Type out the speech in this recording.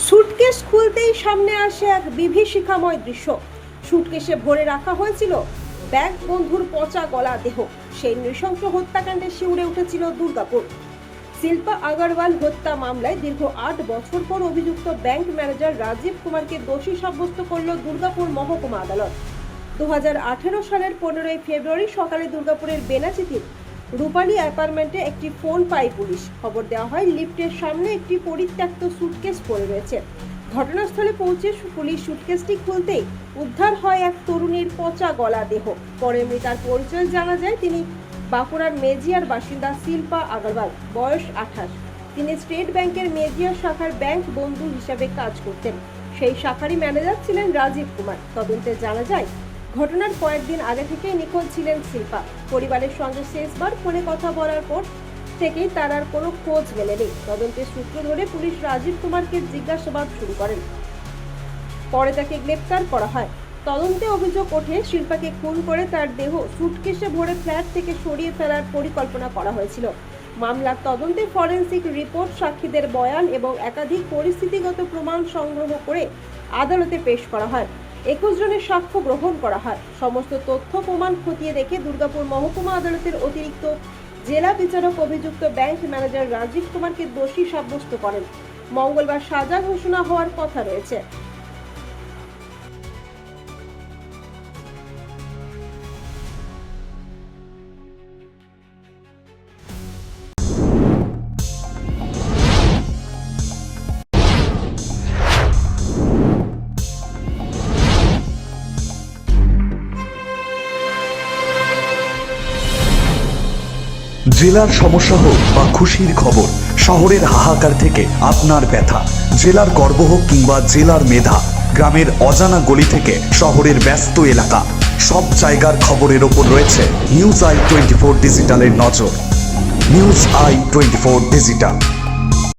Suitcase খুলতেই সামনে আসে এক বিভীষিকাময় দৃশ্য। সুটকেসে ভরে রাখা হয়েছিল ব্যাংক বন্ধুর পচা গলা দেহ। সেই নৃশংস হত্যাকাণ্ডে শিউরে উঠেছিল দুর্গাপুর। শিল্পা আগরওয়াল হত্যা মামলায় দীর্ঘ ৮ বছর পর অভিযুক্ত ব্যাংক ম্যানেজার রাজীব কুমারকে দোষী সাব্যস্ত করল দুর্গাপুর মহকুমা আদালত। 2018 সালের 15 ফেব্রুয়ারি সকালে দুর্গাপুরের বেনাচিতির রূপালী অ্যাপার্টমেন্টে একটি ফোন পায় পুলিশ। খবর দেওয়া হয় লিফটের সামনে একটি পরিত্যক্ত সুটকেস পড়ে রয়েছে। ঘটনাস্থলে পৌঁছে পুলিশ সুটকেসটি খুলতেই উদ্ধার হয় এক তরুণীর পচা গলা দেহ। পরে মৃতার পরিচয় জানা যায়, তিনি বাঁকুড়ার মেজিয়ার বাসিন্দা শিল্পা আগরওয়াল, বয়স 28। তিনি স্টেট ব্যাংকের মেজিয়া শাখার ব্যাংক বন্ধু হিসেবে কাজ করতেন। সেই শাখারই ম্যানেজার ছিলেন রাজীব কুমার। তদন্তে জানা যায়, ঘটনার কয়েকদিন আগে থেকেই নিখোঁজ ছিলেন শিল্পা। পরিবারের সঙ্গে শেষবার ফোনে কথা বলার পর থেকেই তার আর কোনো খোঁজ মেলেনি। তদন্তের সূত্র ধরে পুলিশ রাজীব কুমারকে জিজ্ঞাসাবাদ শুরু করেন। পরে তাকে গ্রেপ্তার করা হয়। তদন্তে অভিযোগ ওঠে, শিল্পাকে খুন করে তার দেহ সুটকেসে ভরে ফ্ল্যাট থেকে সরিয়ে ফেলার পরিকল্পনা করা হয়েছিল। মামলার তদন্তে ফরেনসিক রিপোর্ট, সাক্ষীদের বয়ান এবং একাধিক পরিস্থিতিগত প্রমাণ সংগ্রহ করে আদালতে পেশ করা হয়। 21 জনের সাক্ষ্য গ্রহণ করা হয়। সমস্ত তথ্য প্রমাণ খতিয়ে দেখে দুর্গাপুর মহকুমা আদালতের অতিরিক্ত জেলা বিচারক অভিযুক্ত ব্যাংক ম্যানেজার রাজীব কুমারকে দোষী সাব্যস্ত করেন। মঙ্গলবার সাজা ঘোষণা হওয়ার কথা রয়েছে। জেলার সমস্যা হোক বা খুশির খবর, শহরের হাহাকার থেকে আপনার ব্যথা, জেলার গর্ব হোক কিংবা জেলার মেধা, গ্রামের অজানা গলি থেকে শহরের ব্যস্ত এলাকা, সব জায়গার খবরের ওপর রয়েছে নিউজ আই 24 ডিজিটালের নজর। News I 24 digital.